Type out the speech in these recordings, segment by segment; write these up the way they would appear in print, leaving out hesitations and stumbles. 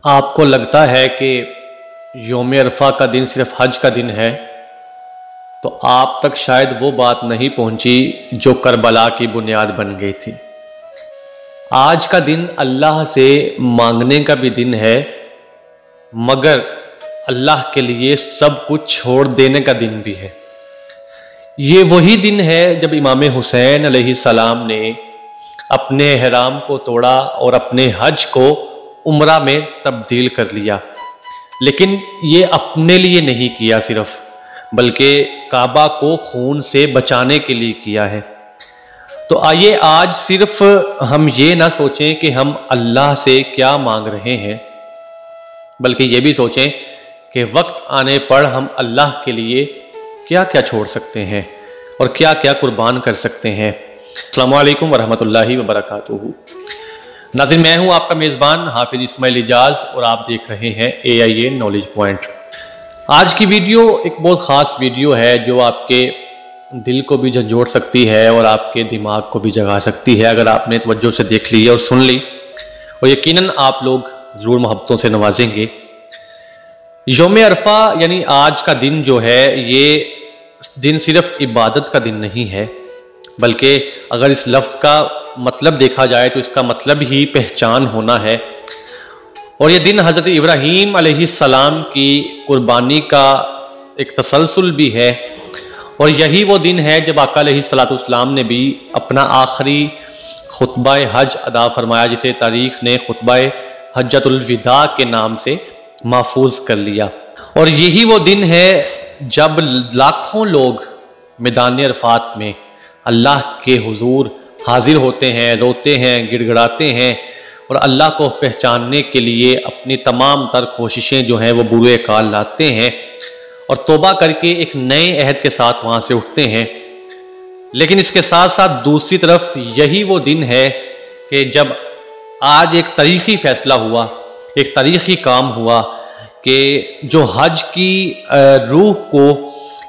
آپ کو لگتا ہے کہ یوم عرفہ کا دن صرف حج کا دن ہے تو آپ تک شاید وہ بات نہیں پہنچی جو کربلا کی بنیاد بن گئی تھی۔ آج کا دن اللہ سے مانگنے کا بھی دن ہے، مگر اللہ کے لیے سب کچھ چھوڑ دینے کا دن بھی ہے۔ یہ وہی دن ہے جب امام حسین علیہ السلام نے اپنے احرام کو توڑا اور اپنے حج کو عمرہ میں تبدیل کر لیا، لیکن یہ اپنے لیے نہیں کیا صرف، بلکہ کعبہ کو خون سے بچانے کے لیے کیا ہے۔ تو آئیے آج صرف ہم یہ نہ سوچیں کہ ہم اللہ سے کیا مانگ رہے ہیں، بلکہ یہ بھی سوچیں کہ وقت آنے پر ہم اللہ کے لیے کیا کیا چھوڑ سکتے ہیں اور کیا کیا قربان کر سکتے ہیں۔ السلام علیکم ورحمۃ اللہ وبرکاتہ۔ ناظرین، میں ہوں آپ کا میزبان حافظ اسماعیل اجاز اور آپ دیکھ رہے ہیں AIA نالج پوائنٹ۔ آج کی ویڈیو ایک بہت خاص ویڈیو ہے جو آپ کے دل کو بھی جھنجھوڑ سکتی ہے اور آپ کے دماغ کو بھی جگا سکتی ہے اگر آپ نے توجہ سے دیکھ لی اور سن لی، اور یقیناً آپ لوگ ضرور محبتوں سے نوازیں گے۔ یوم عرفہ یعنی آج کا دن جو ہے، یہ دن صرف عبادت کا دن نہیں ہے، بلکہ اگر اس لفظ کا مطلب دیکھا جائے تو اس کا مطلب ہی پہچان ہونا ہے، اور یہ دن حضرت ابراہیم علیہ السلام کی قربانی کا ایک تسلسل بھی ہے، اور یہی وہ دن ہے جب آقا علیہ السلام نے بھی اپنا آخری خطبہ حج ادا فرمایا، جسے تاریخ نے خطبہ حجۃ الوداع کے نام سے محفوظ کر لیا۔ اور یہی وہ دن ہے جب لاکھوں لوگ میدان عرفات میں اللہ کے حضور حاضر ہوتے ہیں، روتے ہیں، گڑ گڑاتے ہیں، اور اللہ کو پہچاننے کے لیے اپنی تمام تر کوششیں جو ہیں وہ بروئے کار لاتے ہیں اور توبہ کر کے ایک نئے عہد کے ساتھ وہاں سے اٹھتے ہیں۔ لیکن اس کے ساتھ ساتھ دوسری طرف یہی وہ دن ہے کہ جب آج ایک تاریخی فیصلہ ہوا، ایک تاریخی کام ہوا کہ جو حج کی روح کو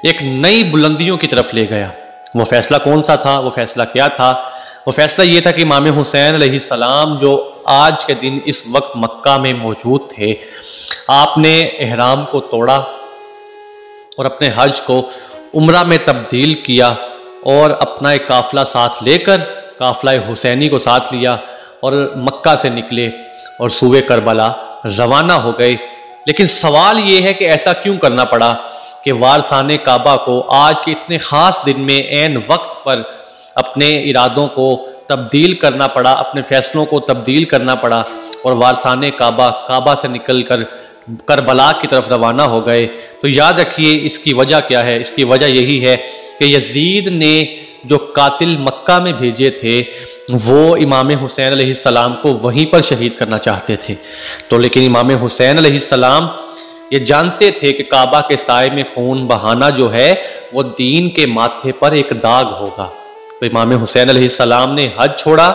ایک نئی بلندیوں کی طرف لے گیا۔ وہ فیصلہ کون سا تھا؟ وہ فیصلہ کیا تھا؟ وہ فیصلہ یہ تھا کہ امام حسین علیہ السلام جو آج کے دن اس وقت مکہ میں موجود تھے، آپ نے احرام کو توڑا اور اپنے حج کو عمرہ میں تبدیل کیا، اور اپنا ایک قافلہ ساتھ لے کر، قافلہ حسینی کو ساتھ لیا، اور مکہ سے نکلے اور سوئے کربلا روانہ ہو گئے۔ لیکن سوال یہ ہے کہ ایسا کیوں کرنا پڑا کہ وارثان کعبہ کو آج کے اتنے خاص دن میں عین وقت پر اپنے ارادوں کو تبدیل کرنا پڑا، اپنے فیصلوں کو تبدیل کرنا پڑا، اور وارثان کعبہ سے نکل کر کربلا کی طرف روانہ ہو گئے؟ تو یاد رکھیے اس کی وجہ کیا ہے۔ اس کی وجہ یہی ہے کہ یزید نے جو قاتل مکہ میں بھیجے تھے وہ امام حسین علیہ السلام کو وہیں پر شہید کرنا چاہتے تھے، تو لیکن امام حسین علیہ السلام یہ جانتے تھے کہ کعبہ کے سائے میں خون بہانا جو ہے وہ دین کے ماتھے پر ایک داغ ہوگا، تو امام حسین علیہ السلام نے حج چھوڑا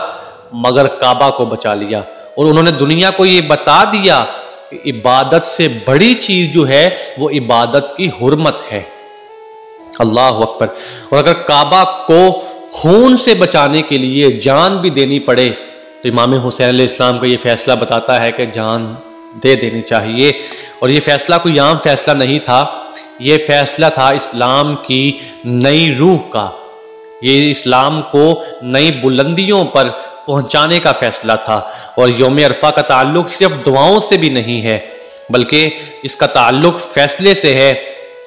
مگر کعبہ کو بچا لیا، اور انہوں نے دنیا کو یہ بتا دیا کہ عبادت سے بڑی چیز جو ہے وہ عبادت کی حرمت ہے۔ اللہ اکبر۔ اور اگر کعبہ کو خون سے بچانے کے لیے جان بھی دینی پڑے تو امام حسین علیہ السلام کا یہ فیصلہ بتاتا ہے کہ جان دے دینی چاہیے۔ اور یہ فیصلہ کوئی عام فیصلہ نہیں تھا، یہ فیصلہ تھا اسلام کی نئی روح کا، یہ اسلام کو نئی بلندیوں پر پہنچانے کا فیصلہ تھا۔ اور یوم عرفہ کا تعلق صرف دعاؤں سے بھی نہیں ہے، بلکہ اس کا تعلق فیصلے سے ہے۔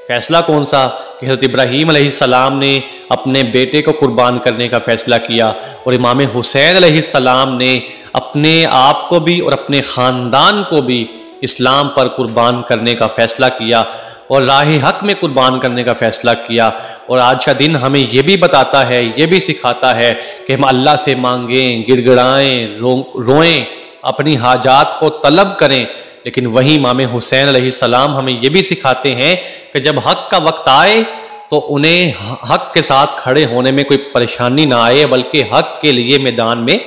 فیصلہ کون سا؟ کہ حضرت ابراہیم علیہ السلام نے اپنے بیٹے کو قربان کرنے کا فیصلہ کیا، اور امام حسین علیہ السلام نے اپنے آپ کو بھی اور اپنے خاندان کو بھی اسلام پر قربان کرنے کا فیصلہ کیا، اور راہ حق میں قربان کرنے کا فیصلہ کیا۔ اور آج کا دن ہمیں یہ بھی بتاتا ہے، یہ بھی سکھاتا ہے کہ ہم اللہ سے مانگیں، گڑ گڑائیں، روئیں، اپنی حاجات کو طلب کریں، لیکن وہیں امام حسین علیہ السلام ہمیں یہ بھی سکھاتے ہیں کہ جب حق کا وقت آئے تو انہیں حق کے ساتھ کھڑے ہونے میں کوئی پریشانی نہ آئے، بلکہ حق کے لیے میدان میں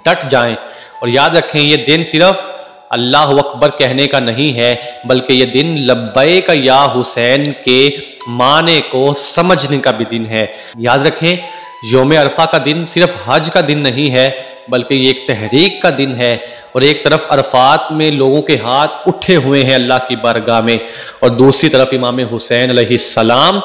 ڈٹ جائیں۔ اور یاد رکھیں یہ دن صرف اللہ اکبر کہنے کا نہیں ہے، بلکہ یہ دن لبیک یا حسین کے معنی کو سمجھنے کا بھی دن ہے۔ یاد رکھیں یوم عرفہ کا دن صرف حج کا دن نہیں ہے، بلکہ یہ ایک تحریک کا دن ہے، اور ایک طرف عرفات میں لوگوں کے ہاتھ اٹھے ہوئے ہیں اللہ کی بارگاہ میں، اور دوسری طرف امام حسین علیہ السلام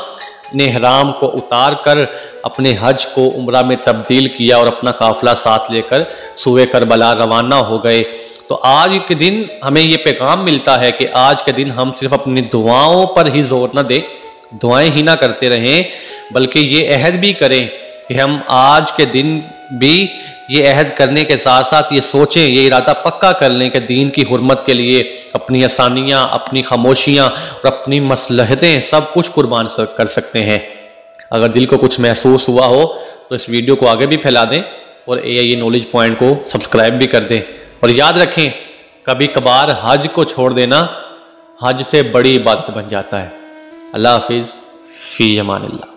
نے احرام کو اتار کر اپنے حج کو عمرہ میں تبدیل کیا اور اپنا قافلہ ساتھ لے کر سوئے کربلا روانہ ہو گئے۔ تو آج کے دن ہمیں یہ پیغام ملتا ہے کہ آج کے دن ہم صرف اپنی دعاؤں پر ہی زور نہ دیں، دعائیں ہی نہ کرتے رہیں، بلکہ یہ عہد بھی کریں کہ ہم آج کے دن بھی یہ عہد کرنے کے ساتھ ساتھ یہ سوچیں، یہ ارادہ پکا کر لیں کہ دین کی حرمت کے لیے اپنی آسانیاں، اپنی خاموشیاں اور اپنی مصلحتیں سب کچھ قربان کر سکتے ہیں۔ اگر دل کو کچھ محسوس ہوا ہو تو اس ویڈیو کو آگے بھی پھیلا دیں، اور AIE نالج پوائنٹ کو سبسکرائب بھی کر دیں، اور یاد رکھیں کبھی کبھار حج کو چھوڑ دینا حج سے بڑی عبادت بن جاتا ہے۔ اللہ حافظ، فی امان اللہ۔